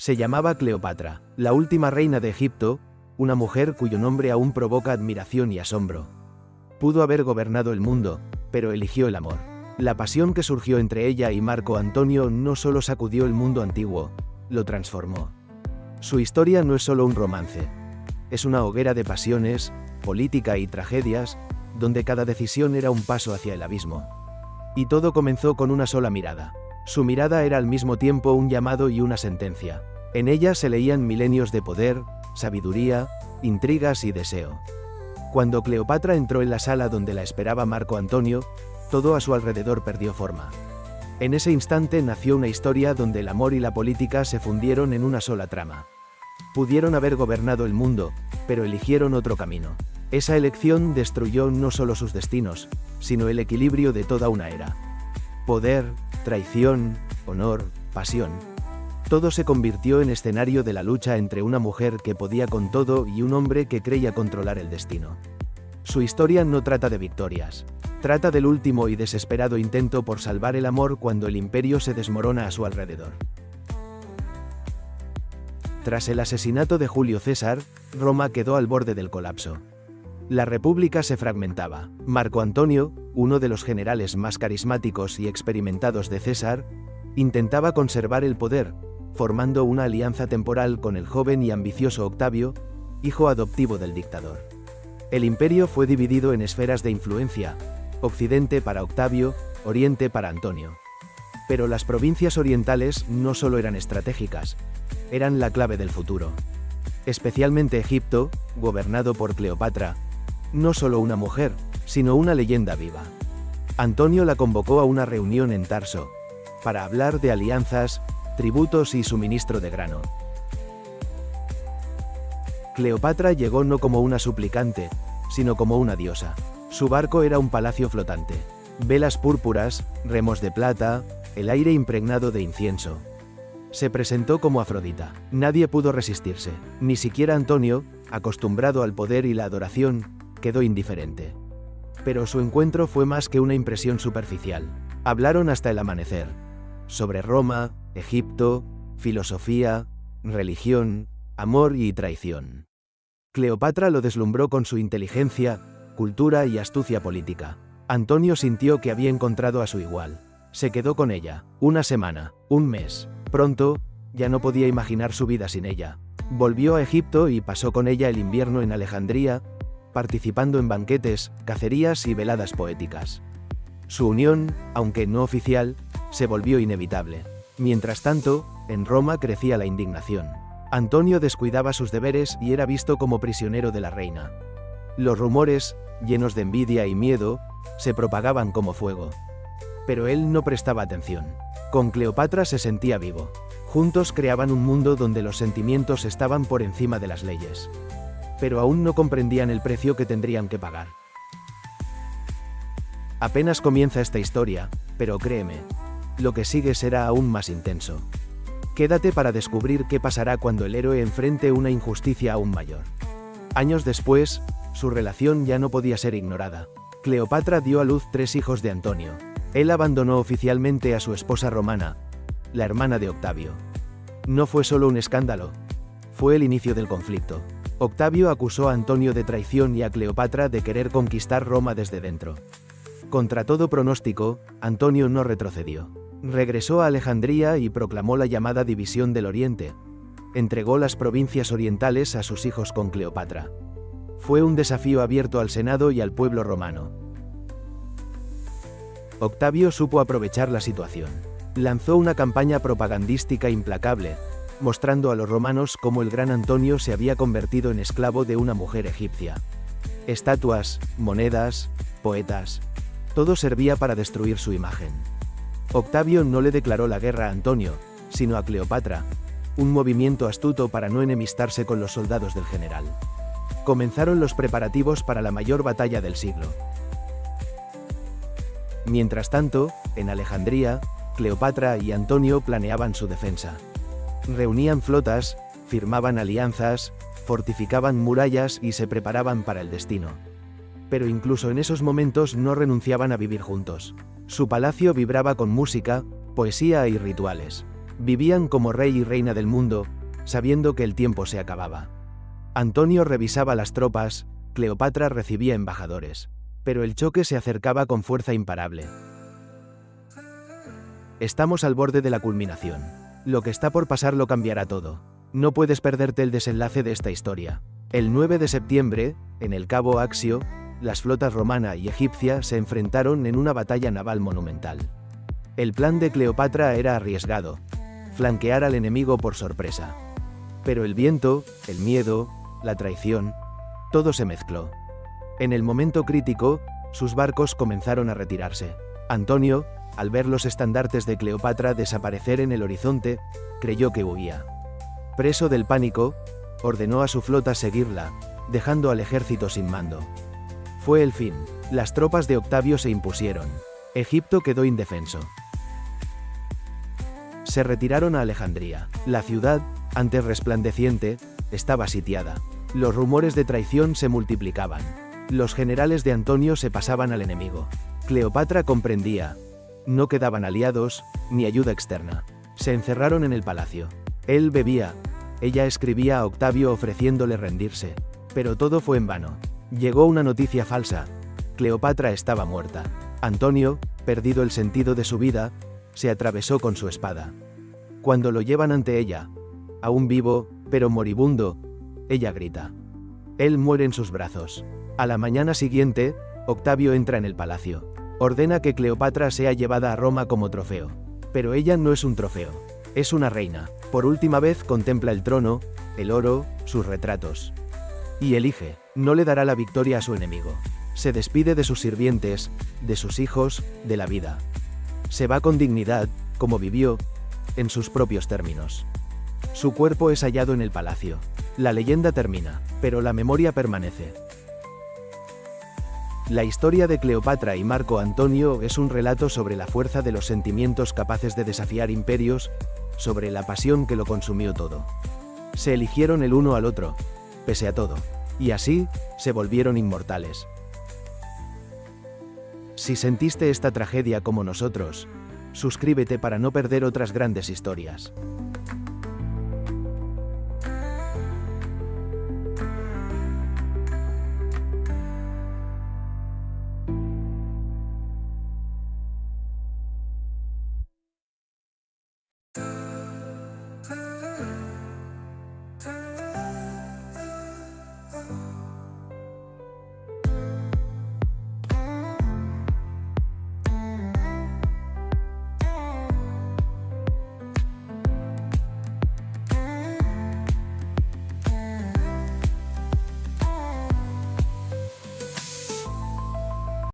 Se llamaba Cleopatra, la última reina de Egipto, una mujer cuyo nombre aún provoca admiración y asombro. Pudo haber gobernado el mundo, pero eligió el amor. La pasión que surgió entre ella y Marco Antonio no solo sacudió el mundo antiguo, lo transformó. Su historia no es solo un romance. Es una hoguera de pasiones, política y tragedias, donde cada decisión era un paso hacia el abismo. Y todo comenzó con una sola mirada. Su mirada era al mismo tiempo un llamado y una sentencia. En ella se leían milenios de poder, sabiduría, intrigas y deseo. Cuando Cleopatra entró en la sala donde la esperaba Marco Antonio, todo a su alrededor perdió forma. En ese instante nació una historia donde el amor y la política se fundieron en una sola trama. Pudieron haber gobernado el mundo, pero eligieron otro camino. Esa elección destruyó no solo sus destinos, sino el equilibrio de toda una era. Poder, traición, honor, pasión. Todo se convirtió en escenario de la lucha entre una mujer que podía con todo y un hombre que creía controlar el destino. Su historia no trata de victorias. Trata del último y desesperado intento por salvar el amor cuando el imperio se desmorona a su alrededor. Tras el asesinato de Julio César, Roma quedó al borde del colapso. La república se fragmentaba. Marco Antonio, uno de los generales más carismáticos y experimentados de César, intentaba conservar el poder, formando una alianza temporal con el joven y ambicioso Octavio, hijo adoptivo del dictador. El imperio fue dividido en esferas de influencia, Occidente para Octavio, Oriente para Antonio. Pero las provincias orientales no solo eran estratégicas, eran la clave del futuro. Especialmente Egipto, gobernado por Cleopatra, no solo una mujer, sino una leyenda viva. Antonio la convocó a una reunión en Tarso, para hablar de alianzas, tributos y suministro de grano. Cleopatra llegó no como una suplicante, sino como una diosa. Su barco era un palacio flotante. Velas púrpuras, remos de plata, el aire impregnado de incienso. Se presentó como Afrodita. Nadie pudo resistirse, ni siquiera Antonio, acostumbrado al poder y la adoración, quedó indiferente. Pero su encuentro fue más que una impresión superficial. Hablaron hasta el amanecer. Sobre Roma, Egipto, filosofía, religión, amor y traición. Cleopatra lo deslumbró con su inteligencia, cultura y astucia política. Antonio sintió que había encontrado a su igual. Se quedó con ella, una semana, un mes. Pronto, ya no podía imaginar su vida sin ella. Volvió a Egipto y pasó con ella el invierno en Alejandría, participando en banquetes, cacerías y veladas poéticas. Su unión, aunque no oficial, se volvió inevitable. Mientras tanto, en Roma crecía la indignación. Antonio descuidaba sus deberes y era visto como prisionero de la reina. Los rumores, llenos de envidia y miedo, se propagaban como fuego. Pero él no prestaba atención. Con Cleopatra se sentía vivo. Juntos creaban un mundo donde los sentimientos estaban por encima de las leyes. Pero aún no comprendían el precio que tendrían que pagar. Apenas comienza esta historia, pero créeme, lo que sigue será aún más intenso. Quédate para descubrir qué pasará cuando el héroe enfrente una injusticia aún mayor. Años después, su relación ya no podía ser ignorada. Cleopatra dio a luz 3 hijos de Antonio. Él abandonó oficialmente a su esposa romana, la hermana de Octavio. No fue solo un escándalo, fue el inicio del conflicto. Octavio acusó a Antonio de traición y a Cleopatra de querer conquistar Roma desde dentro. Contra todo pronóstico, Antonio no retrocedió. Regresó a Alejandría y proclamó la llamada División del Oriente. Entregó las provincias orientales a sus hijos con Cleopatra. Fue un desafío abierto al Senado y al pueblo romano. Octavio supo aprovechar la situación. Lanzó una campaña propagandística implacable, mostrando a los romanos cómo el gran Antonio se había convertido en esclavo de una mujer egipcia. Estatuas, monedas, poetas, todo servía para destruir su imagen. Octavio no le declaró la guerra a Antonio, sino a Cleopatra, un movimiento astuto para no enemistarse con los soldados del general. Comenzaron los preparativos para la mayor batalla del siglo. Mientras tanto, en Alejandría, Cleopatra y Antonio planeaban su defensa. Reunían flotas, firmaban alianzas, fortificaban murallas y se preparaban para el destino. Pero incluso en esos momentos no renunciaban a vivir juntos. Su palacio vibraba con música, poesía y rituales. Vivían como rey y reina del mundo, sabiendo que el tiempo se acababa. Antonio revisaba las tropas, Cleopatra recibía embajadores. Pero el choque se acercaba con fuerza imparable. Estamos al borde de la culminación. Lo que está por pasar lo cambiará todo. No puedes perderte el desenlace de esta historia. El 9 de septiembre, en el Cabo Axio, las flotas romana y egipcia se enfrentaron en una batalla naval monumental. El plan de Cleopatra era arriesgado: flanquear al enemigo por sorpresa. Pero el viento, el miedo, la traición, todo se mezcló. En el momento crítico, sus barcos comenzaron a retirarse. Antonio, al ver los estandartes de Cleopatra desaparecer en el horizonte, creyó que huía. Preso del pánico, ordenó a su flota seguirla, dejando al ejército sin mando. Fue el fin. Las tropas de Octavio se impusieron. Egipto quedó indefenso. Se retiraron a Alejandría. La ciudad, antes resplandeciente, estaba sitiada. Los rumores de traición se multiplicaban. Los generales de Antonio se pasaban al enemigo. Cleopatra comprendía. No quedaban aliados, ni ayuda externa. Se encerraron en el palacio. Él bebía. Ella escribía a Octavio ofreciéndole rendirse. Pero todo fue en vano. Llegó una noticia falsa. Cleopatra estaba muerta. Antonio, perdido el sentido de su vida, se atravesó con su espada. Cuando lo llevan ante ella, aún vivo, pero moribundo, ella grita. Él muere en sus brazos. A la mañana siguiente, Octavio entra en el palacio. Ordena que Cleopatra sea llevada a Roma como trofeo. Pero ella no es un trofeo. Es una reina. Por última vez contempla el trono, el oro, sus retratos. Y elige. No le dará la victoria a su enemigo. Se despide de sus sirvientes, de sus hijos, de la vida. Se va con dignidad, como vivió, en sus propios términos. Su cuerpo es hallado en el palacio. La leyenda termina, pero la memoria permanece. La historia de Cleopatra y Marco Antonio es un relato sobre la fuerza de los sentimientos capaces de desafiar imperios, sobre la pasión que lo consumió todo. Se eligieron el uno al otro, pese a todo, y así, se volvieron inmortales. Si sentiste esta tragedia como nosotros, suscríbete para no perder otras grandes historias.